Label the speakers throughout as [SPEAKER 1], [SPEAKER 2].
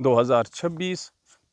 [SPEAKER 1] 2026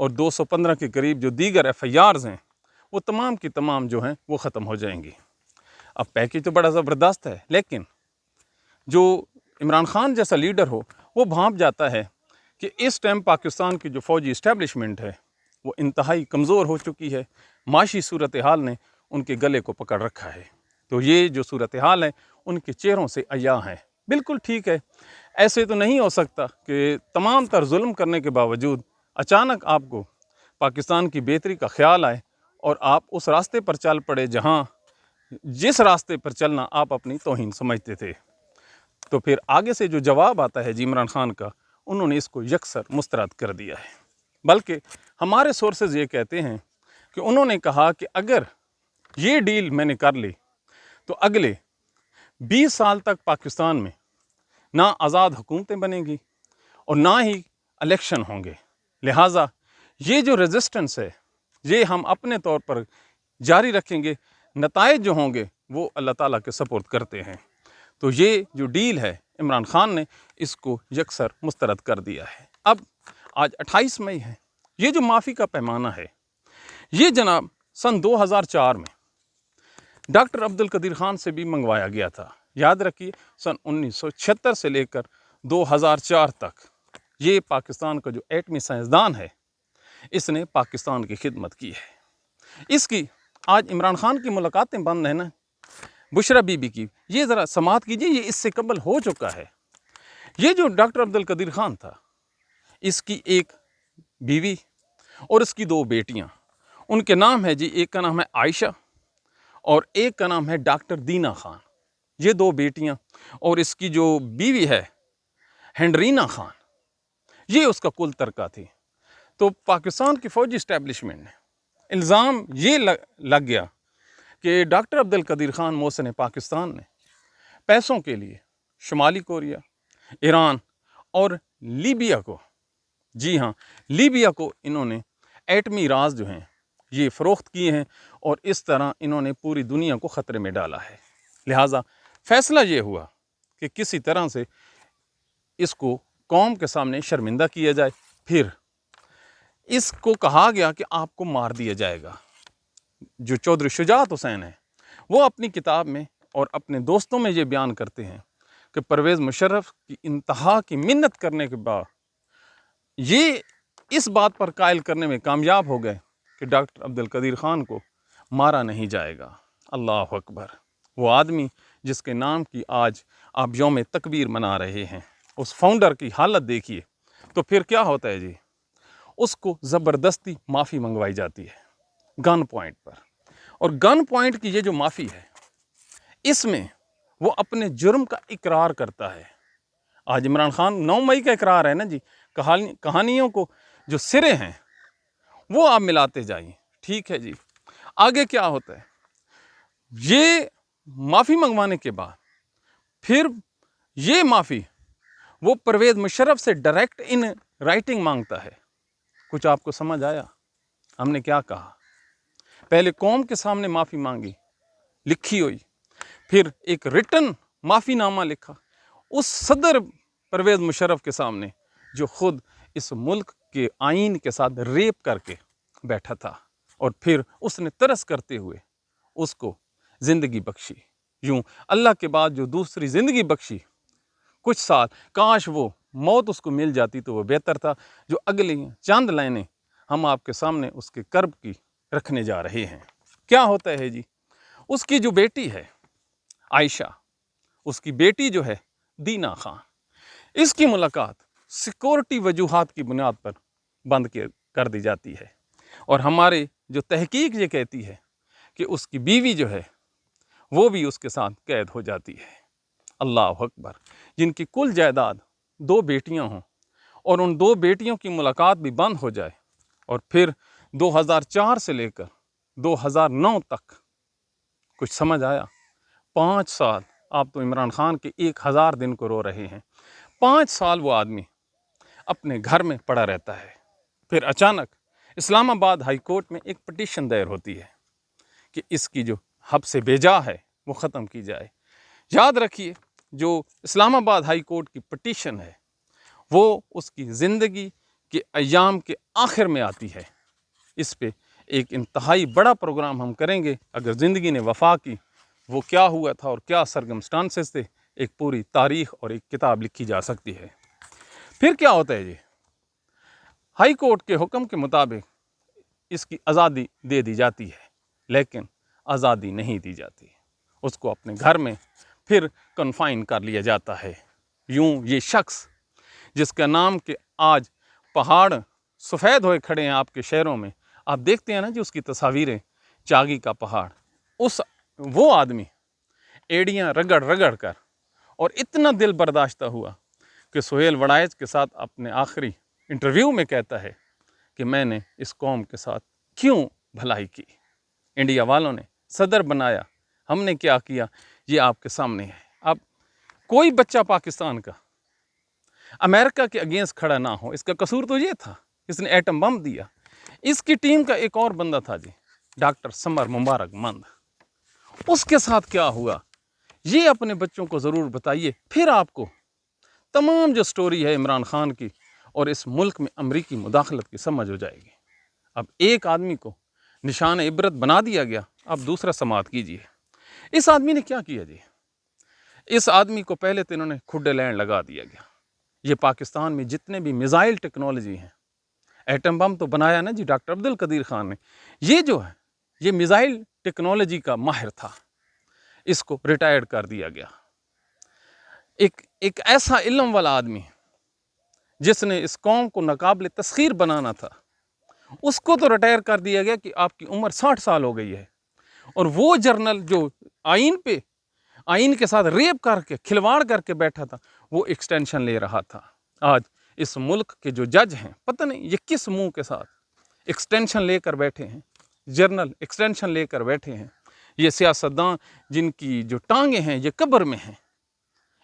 [SPEAKER 1] اور 215 کے قریب جو دیگر FIRs ہیں وہ تمام کی تمام جو ہیں وہ ختم ہو جائیں گی۔ اب پیکیج تو بڑا زبردست ہے، لیکن جو عمران خان جیسا لیڈر ہو وہ بھانپ جاتا ہے کہ اس ٹائم پاکستان کی جو فوجی اسٹیبلشمنٹ ہے وہ انتہائی کمزور ہو چکی ہے، معاشی صورتحال نے ان کے گلے کو پکڑ رکھا ہے۔ تو یہ جو صورتحال ہے ان کے چہروں سے عیاں ہے۔ بالکل ٹھیک ہے، ایسے تو نہیں ہو سکتا کہ تمام تر ظلم کرنے کے باوجود اچانک آپ کو پاکستان کی بہتری کا خیال آئے اور آپ اس راستے پر چل پڑے جس راستے پر چلنا آپ اپنی توہین سمجھتے تھے۔ تو پھر آگے سے جو جواب آتا ہے عمران خان کا، انہوں نے اس کو یکسر مسترد کر دیا ہے۔ بلکہ ہمارے سورسز یہ کہتے ہیں کہ انہوں نے کہا کہ اگر یہ ڈیل میں نے کر لی تو اگلے 20 سال تک پاکستان میں نہ آزاد حکومتیں بنیں گی اور نہ ہی الیکشن ہوں گے، لہٰذا یہ جو ریزسٹنس ہے یہ ہم اپنے طور پر جاری رکھیں گے، نتائج جو ہوں گے وہ اللہ تعالیٰ کے سپرد کرتے ہیں۔ تو یہ جو ڈیل ہے عمران خان نے اس کو یکسر مسترد کر دیا ہے۔ اب آج 28 مئی ہے، یہ جو معافی کا پیمانہ ہے یہ جناب سن 2004 میں ڈاکٹر عبدالقدیر خان سے بھی منگوایا گیا تھا۔ یاد رکھیے سن 1976 سے لے کر 2004 تک یہ پاکستان کا جو ایٹمی سائنسدان ہے اس نے پاکستان کی خدمت کی ہے۔ اس کی آج عمران خان کی ملاقاتیں بند ہیں نا بشرا بی بی کی، یہ ذرا سماعت کیجئے، یہ اس سے قبل ہو چکا ہے۔ یہ جو ڈاکٹر عبدالقدیر خان تھا اس کی ایک بیوی اور اس کی 2 بیٹیاں، ان کے نام ہے ایک کا نام ہے عائشہ اور ایک کا نام ہے ڈاکٹر دینا خان۔ یہ 2 بیٹیاں اور اس کی جو بیوی ہے ہنڈرینا خان، یہ اس کا کل ترکہ تھی۔ تو پاکستان کی فوجی اسٹیبلشمنٹ نے الزام یہ لگ گیا کہ ڈاکٹر عبدالقدیر خان محسن پاکستان نے پیسوں کے لیے شمالی کوریا، ایران اور لیبیا کو، جی ہاں لیبیا کو انہوں نے ایٹمی راز جو ہیں یہ فروخت کیے ہیں اور اس طرح انہوں نے پوری دنیا کو خطرے میں ڈالا ہے۔ لہٰذا فیصلہ یہ ہوا کہ کسی طرح سے اس کو قوم کے سامنے شرمندہ کیا جائے، پھر اس کو کہا گیا کہ آپ کو مار دیا جائے گا۔ جو چودھری شجاعت حسین ہے وہ اپنی کتاب میں اور اپنے دوستوں میں یہ بیان کرتے ہیں کہ پرویز مشرف کی انتہا کی منت کرنے کے بعد یہ اس بات پر قائل کرنے میں کامیاب ہو گئے کہ ڈاکٹر عبدالقدیر خان کو مارا نہیں جائے گا۔ اللہ اکبر! وہ آدمی جس کے نام کی آج آپ یوم تکبیر منا رہے ہیں، اس فاؤنڈر کی حالت دیکھیے، تو پھر کیا ہوتا ہے جی؟ اس کو زبردستی معافی منگوائی جاتی ہے گن پوائنٹ پر، اور گن پوائنٹ کی یہ جو معافی ہے اس میں وہ اپنے جرم کا اقرار کرتا ہے۔ آج عمران خان 9 مئی کا اقرار ہے نا جی، کہانیوں کو جو سرے ہیں وہ آپ ملاتے جائیں، ٹھیک ہے جی۔ آگے کیا ہوتا ہے؟ یہ معافی منگوانے کے بعد پھر یہ معافی وہ پرویز مشرف سے ڈائریکٹ ان رائٹنگ مانگتا ہے۔ کچھ آپ کو سمجھ آیا ہم نے کیا کہا؟ پہلے قوم کے سامنے معافی مانگی لکھی ہوئی، پھر ایک ریٹن معافی نامہ لکھا اس صدر پرویز مشرف کے سامنے جو خود اس ملک کے آئین کے ساتھ ریپ کر کے بیٹھا تھا، اور پھر اس نے ترس کرتے ہوئے اس کو زندگی بخشی۔ یوں اللہ کے بعد جو دوسری زندگی بخشی کچھ سال، کاش وہ موت اس کو مل جاتی تو وہ بہتر تھا۔ جو اگلی چند لائنیں ہم آپ کے سامنے اس کے کرب کی رکھنے جا رہے ہیں۔ کیا ہوتا ہے جی؟ اس کی جو بیٹی ہے عائشہ، اس کی بیٹی جو ہے دینا خان، اس کی ملاقات سیکورٹی وجوہات کی بنیاد پر بند کر دی جاتی ہے، اور ہمارے جو تحقیق یہ کہتی ہے کہ اس کی بیوی جو ہے وہ بھی اس کے ساتھ قید ہو جاتی ہے۔ اللہ اکبر! جن کی کل جائیداد 2 بیٹیاں ہوں اور ان 2 بیٹیوں کی ملاقات بھی بند ہو جائے، اور پھر 2004 سے لے کر 2009 تک، کچھ سمجھ آیا؟ 5 سال آپ تو عمران خان کے 1000 دن کو رو رہے ہیں۔ 5 سال وہ آدمی اپنے گھر میں پڑا رہتا ہے، پھر اچانک اسلام آباد ہائی کورٹ میں ایک پٹیشن دائر ہوتی ہے کہ اس کی جو حبس بیجا ہے وہ ختم کی جائے۔ یاد رکھیے جو اسلام آباد ہائی کورٹ کی پٹیشن ہے وہ اس کی زندگی کے ایام کے آخر میں آتی ہے۔ اس پہ ایک انتہائی بڑا پروگرام ہم کریں گے، اگر زندگی نے وفا کی، وہ کیا ہوا تھا اور کیا سرگمسٹانسز تھے، ایک پوری تاریخ اور ایک کتاب لکھی جا سکتی ہے۔ پھر کیا ہوتا ہے جی، ہائی کورٹ کے حکم کے مطابق اس کی آزادی دے دی جاتی ہے، لیکن آزادی نہیں دی جاتی، اس کو اپنے گھر میں پھر کنفائن کر لیا جاتا ہے۔ یوں یہ شخص جس کا نام کہ آج پہاڑ سفید ہوئے کھڑے ہیں آپ کے شہروں میں، آپ دیکھتے ہیں نا جی اس کی تصاویریں، چاگی کا پہاڑ، وہ آدمی ایڑیاں رگڑ رگڑ کر اور اتنا دل برداشتہ ہوا کہ سہیل وڑائچ کے ساتھ اپنے آخری انٹرویو میں کہتا ہے کہ میں نے اس قوم کے ساتھ کیوں بھلائی کی، انڈیا والوں نے صدر بنایا، ہم نے کیا کیا، یہ آپ کے سامنے ہے۔ اب کوئی بچہ پاکستان کا امریکہ کے اگینسٹ کھڑا نہ ہو، اس کا قصور تو یہ تھا، اس نے ایٹم بم دیا۔ اس کی ٹیم کا ایک اور بندہ تھا جی، ڈاکٹر سمر مبارک مند، اس کے ساتھ کیا ہوا یہ اپنے بچوں کو ضرور بتائیے، پھر آپ کو تمام جو سٹوری ہے عمران خان کی اور اس ملک میں امریکی مداخلت کی سمجھ ہو جائے گی۔ اب ایک آدمی کو نشان عبرت بنا دیا گیا، اب دوسرا سماعت کیجیے۔ اس آدمی نے کیا کیا جی، اس آدمی کو پہلے تو انہوں نے کھڈے لینڈ لگا دیا گیا۔ یہ پاکستان میں جتنے بھی میزائل ٹیکنالوجی ہیں، ایٹم بم تو بنایا نا جی ڈاکٹر عبد القدیر خان نے، یہ جو ہے یہ میزائل ٹیکنالوجی کا ماہر تھا، اس کو ریٹائرڈ کر دیا گیا۔ ایک ایسا علم والا آدمی جس نے اس قوم کو ناقابل تسخیر بنانا تھا، اس کو تو ریٹائر کر دیا گیا کہ آپ کی عمر 60 سال ہو گئی ہے، اور وہ جرنل جو آئین کے ساتھ ریپ کر کے کھلواڑ کر کے بیٹھا تھا، وہ ایکسٹینشن لے رہا تھا۔ آج اس ملک کے جو جج ہیں، پتہ نہیں یہ کس منہ کے ساتھ ایکسٹینشن لے کر بیٹھے ہیں، جرنل ایکسٹینشن لے کر بیٹھے ہیں۔ یہ سیاستدان جن کی جو ٹانگیں ہیں یہ قبر میں ہیں،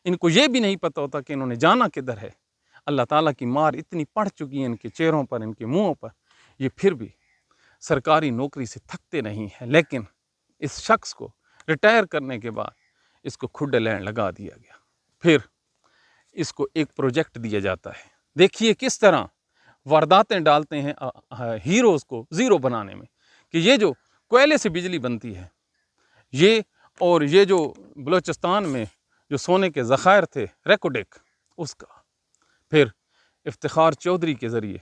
[SPEAKER 1] ان کو یہ بھی نہیں پتہ ہوتا کہ انہوں نے جانا کدھر ہے۔ اللہ تعالیٰ کی مار اتنی پڑ چکی ہے ان کے چہروں پر، ان کے منہوں پر، یہ پھر بھی سرکاری نوکری سے تھکتے نہیں ہیں۔ لیکن اس شخص کو ریٹائر کرنے کے بعد اس کو کھڈے لینڈ لگا دیا گیا، پھر اس کو ایک پروجیکٹ دیا جاتا ہے۔ دیکھیے کس طرح وارداتیں ڈالتے ہیں ہیروز کو زیرو بنانے میں، کہ یہ جو کوئلے سے بجلی بنتی ہے، یہ جو بلوچستان میں جو سونے کے ذخائر تھے ریکوڈیک، اس کا پھر افتخار چودھری کے ذریعے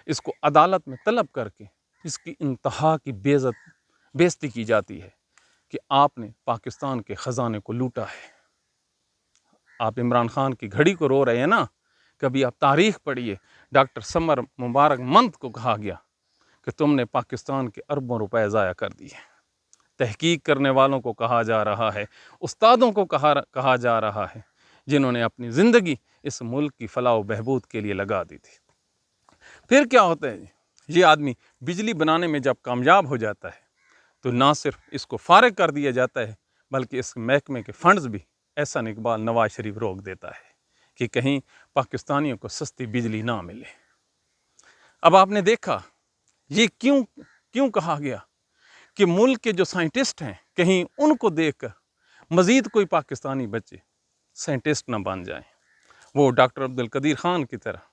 [SPEAKER 1] اس کو عدالت میں طلب کر کے اس کی انتہا کی بےزتی کی جاتی ہے کہ آپ نے پاکستان کے خزانے کو لوٹا ہے۔ آپ عمران خان کی گھڑی کو رو رہے ہیں نا، کبھی آپ تاریخ پڑھیے، ڈاکٹر سمر مبارک مند کو کہا گیا کہ تم نے پاکستان کے اربوں روپے ضائع کر دیے۔ تحقیق کرنے والوں کو کہا جا رہا ہے، استادوں کو کہا جا رہا ہے، جنہوں نے اپنی زندگی اس ملک کی فلاح و بہبود کے لیے لگا دی تھی۔ پھر کیا ہوتا ہے، یہ آدمی بجلی بنانے میں جب کامیاب ہو جاتا ہے تو نہ صرف اس کو فارغ کر دیا جاتا ہے، بلکہ اس محکمے کے فنڈز بھی احسن اقبال نواز شریف روک دیتا ہے کہ کہیں پاکستانیوں کو سستی بجلی نہ ملے۔ اب آپ نے دیکھا یہ کیوں کہا گیا کہ ملک کے جو سائنٹسٹ ہیں، کہیں ان کو دیکھ کر مزید کوئی پاکستانی بچے سائنٹسٹ نہ بن جائیں، وہ ڈاکٹر عبد القدیر خان کی طرح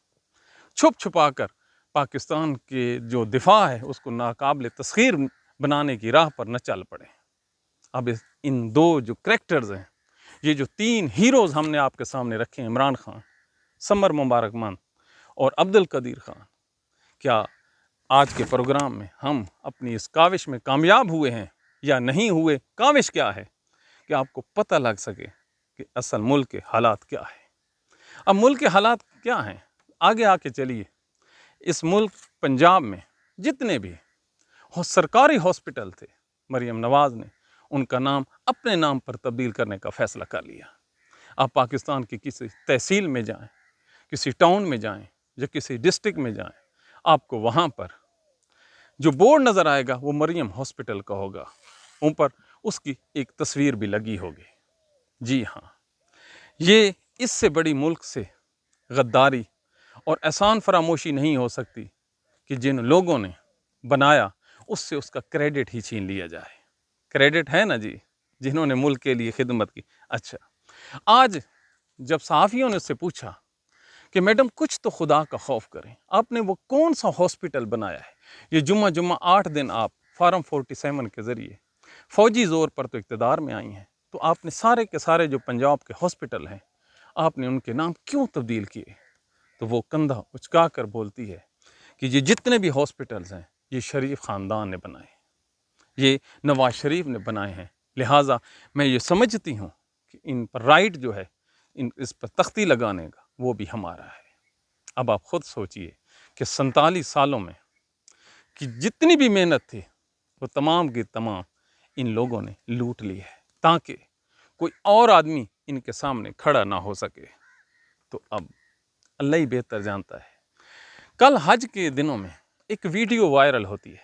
[SPEAKER 1] چھپ چھپا کر پاکستان کے جو دفاع ہے اس کو ناقابل تسخیر بنانے کی راہ پر نہ چل پڑے۔ اب ان دو جو کریکٹرز ہیں، یہ جو تین ہیروز ہم نے آپ کے سامنے رکھے ہیں، عمران خان، سمر مبارک مند اور عبد القدیر خان، کیا آج کے پروگرام میں ہم اپنی اس کاوش میں کامیاب ہوئے ہیں یا نہیں ہوئے؟ کاوش کیا ہے کہ آپ کو پتہ لگ سکے کہ اصل ملک کے حالات کیا ہے۔ اب ملک کے حالات کیا ہیں، آگے آ کے چلیے۔ اس ملک پنجاب میں جتنے بھی سرکاری ہاسپٹل تھے، مریم نواز نے ان کا نام اپنے نام پر تبدیل کرنے کا فیصلہ کر لیا۔ آپ پاکستان کی کسی تحصیل میں جائیں، کسی ٹاؤن میں جائیں یا کسی ڈسٹرکٹ میں جائیں، آپ کو وہاں پر جو بورڈ نظر آئے گا وہ مریم ہاسپٹل کا ہوگا، اوپر اس کی ایک تصویر بھی لگی ہوگی۔ جی ہاں، یہ اس سے بڑی ملک سے غداری اور احسان فراموشی نہیں ہو سکتی کہ جن لوگوں نے بنایا اس سے اس کا کریڈٹ ہی چھین لیا جائے۔ کریڈٹ ہے نا جی، جنہوں نے ملک کے لیے خدمت کی۔ اچھا، آج جب صحافیوں نے اس سے پوچھا کہ میڈم کچھ تو خدا کا خوف کریں، آپ نے وہ کون سا ہاسپٹل بنایا ہے؟ یہ جمعہ 8 دن آپ فارم 47 کے ذریعے فوجی زور پر تو اقتدار میں آئی ہیں، تو آپ نے سارے کے سارے جو پنجاب کے ہاسپٹل ہیں آپ نے ان کے نام کیوں تبدیل کیے؟ تو وہ کندھا اچکا کر بولتی ہے کہ یہ جتنے بھی ہاسپٹلز ہیں یہ شریف خاندان نے بنائے، یہ نواز شریف نے بنائے ہیں، لہٰذا میں یہ سمجھتی ہوں کہ ان پر رائٹ جو ہے اس پر تختی لگانے کا وہ بھی ہمارا ہے۔ اب آپ خود سوچئے کہ 47 سالوں میں کہ جتنی بھی محنت تھی وہ تمام کی تمام ان لوگوں نے لوٹ لی ہے تاکہ کوئی اور آدمی ان کے سامنے کھڑا نہ ہو سکے۔ تو اب اللہ ہی بہتر جانتا ہے۔ کل حج کے دنوں میں ایک ویڈیو وائرل ہوتی ہے،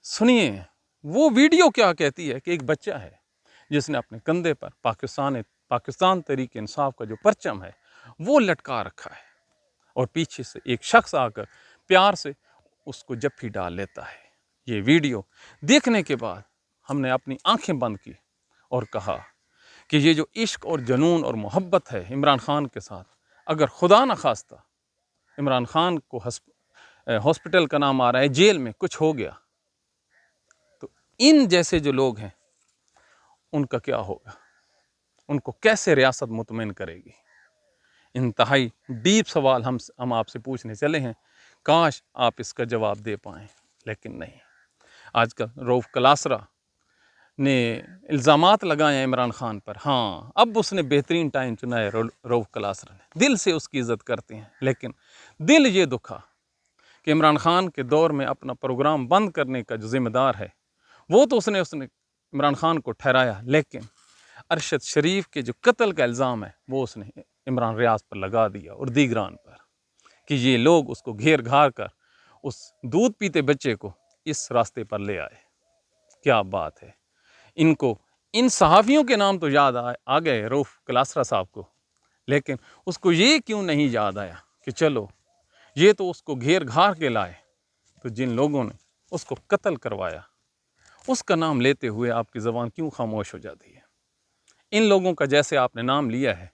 [SPEAKER 1] سنیے وہ ویڈیو کیا کہتی ہے کہ ایک بچہ ہے جس نے اپنے کندھے پر پاکستان تحریک انصاف کا جو پرچم ہے وہ لٹکا رکھا ہے، اور پیچھے سے ایک شخص آ کر پیار سے اس کو جپھی ڈال لیتا ہے۔ یہ ویڈیو دیکھنے کے بعد ہم نے اپنی آنکھیں بند کی اور کہا کہ یہ جو عشق اور جنون اور محبت ہے عمران خان کے ساتھ، اگر خدا نہ خواستہ عمران خان کو ہاسپٹل کا نام آ رہا ہے، جیل میں کچھ ہو گیا تو ان جیسے جو لوگ ہیں ان کا کیا ہوگا؟ ان کو کیسے ریاست مطمئن کرے گی؟ انتہائی ڈیپ سوال ہم آپ سے پوچھنے چلے ہیں، کاش آپ اس کا جواب دے پائیں، لیکن نہیں۔ آج کل رؤف کلاسرا نے الزامات لگائے ہیں عمران خان پر، ہاں اب اس نے بہترین ٹائم چنا ہے رؤف کلاسرا نے، دل سے اس کی عزت کرتے ہیں، لیکن دل یہ دکھا کہ عمران خان کے دور میں اپنا پروگرام بند کرنے کا جو ذمہ دار ہے وہ تو اس نے عمران خان کو ٹھہرایا، لیکن ارشد شریف کے جو قتل کا الزام ہے وہ اس نے عمران ریاض پر لگا دیا اور دیگران پر، کہ یہ لوگ اس کو گھیر گھار کر اس دودھ پیتے بچے کو اس راستے پر لے آئے۔ کیا بات ہے! ان صحافیوں کے نام تو یاد آ گئے رؤف کلاسرا صاحب کو، لیکن اس کو یہ کیوں نہیں یاد آیا کہ چلو یہ تو اس کو گھیر گھار کے لائے، تو جن لوگوں نے اس کو قتل کروایا اس کا نام لیتے ہوئے آپ کی زبان کیوں خاموش ہو جاتی ہے؟ ان لوگوں کا جیسے آپ نے نام لیا ہے،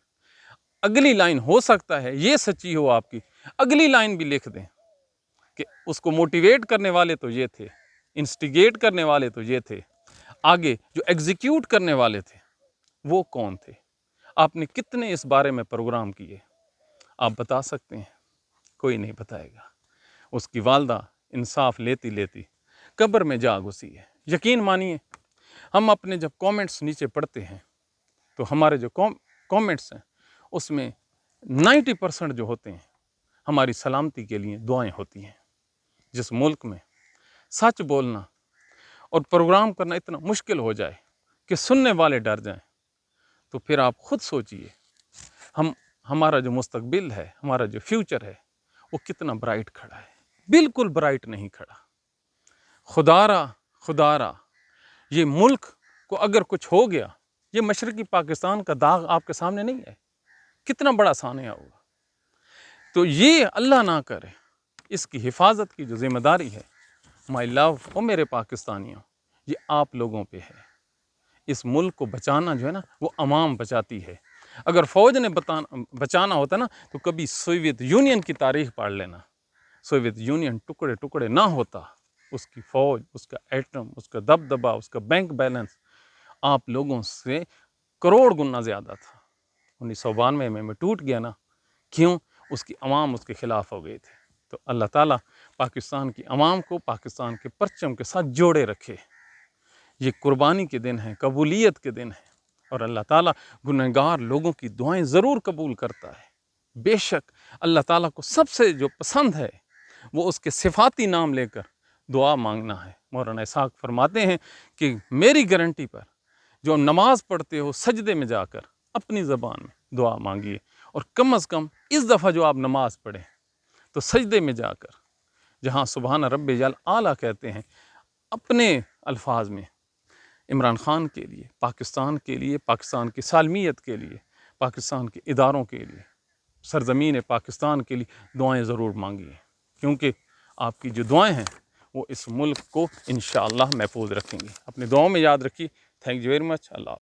[SPEAKER 1] اگلی لائن ہو سکتا ہے یہ سچی ہو آپ کی، اگلی لائن بھی لکھ دیں کہ اس کو موٹیویٹ کرنے والے تو یہ تھے، انسٹیگیٹ کرنے والے تو یہ تھے، آگے جو ایگزیکیوٹ کرنے والے تھے وہ کون تھے؟ آپ نے کتنے اس بارے میں پروگرام کیے؟ آپ بتا سکتے ہیں؟ کوئی نہیں بتائے گا۔ اس کی والدہ انصاف لیتی لیتی قبر میں جا گھسی ہے۔ یقین مانیے ہم اپنے جب کومنٹس نیچے پڑھتے ہیں تو ہمارے جو کومنٹس ہیں اس میں 90% جو ہوتے ہیں ہماری سلامتی کے لیے دعائیں ہوتی ہیں۔ جس ملک میں سچ بولنا اور پروگرام کرنا اتنا مشکل ہو جائے کہ سننے والے ڈر جائیں، تو پھر آپ خود سوچئے ہمارا جو مستقبل ہے، ہمارا جو فیوچر ہے وہ کتنا برائٹ کھڑا ہے؟ بالکل برائٹ نہیں کھڑا۔ خدا را یہ ملک کو اگر کچھ ہو گیا، یہ مشرقی پاکستان کا داغ آپ کے سامنے نہیں ہے، کتنا بڑا سانحہ ہوگا۔ تو یہ اللہ نہ کرے، اس کی حفاظت کی جو ذمہ داری ہے، مائی لو او میرے پاکستانیوں، یہ آپ لوگوں پہ ہے۔ اس ملک کو بچانا جو ہے نا وہ عوام بچاتی ہے۔ اگر فوج نے بچانا ہوتا نا تو کبھی سوویت یونین کی تاریخ پڑھ لینا، سوویت یونین ٹکڑے ٹکڑے نہ ہوتا، اس کی فوج، اس کا ایٹم، اس کا دبدبا، اس کا بینک بیلنس آپ لوگوں سے کروڑ گنا زیادہ تھا۔ 1992 میں ٹوٹ گیا نا، کیوں؟ اس کی عوام اس کے خلاف ہو گئی تھی۔ تو اللہ تعالیٰ پاکستان کی عوام کو پاکستان کے پرچم کے ساتھ جوڑے رکھے۔ یہ قربانی کے دن ہیں، قبولیت کے دن ہیں، اور اللہ تعالیٰ گنہگار لوگوں کی دعائیں ضرور قبول کرتا ہے۔ بے شک اللہ تعالیٰ کو سب سے جو پسند ہے وہ اس کے صفاتی نام لے کر دعا مانگنا ہے۔ مولانا اسحاق فرماتے ہیں کہ میری گارنٹی پر جو نماز پڑھتے ہو سجدے میں جا کر اپنی زبان میں دعا مانگیے، اور کم از کم اس دفعہ جو آپ نماز پڑھیں تو سجدے میں جا کر جہاں سبحان ربی اعلیٰ کہتے ہیں، اپنے الفاظ میں عمران خان کے لیے، پاکستان کے لیے، پاکستان کی سالمیت کے لیے، پاکستان کے اداروں کے لیے، سرزمین پاکستان کے لیے دعائیں ضرور مانگیے، کیونکہ آپ کی جو دعائیں ہیں وہ اس ملک کو انشاءاللہ محفوظ رکھیں گی۔ اپنے دعاؤں میں یاد رکھیے۔ Thank you very much. Allah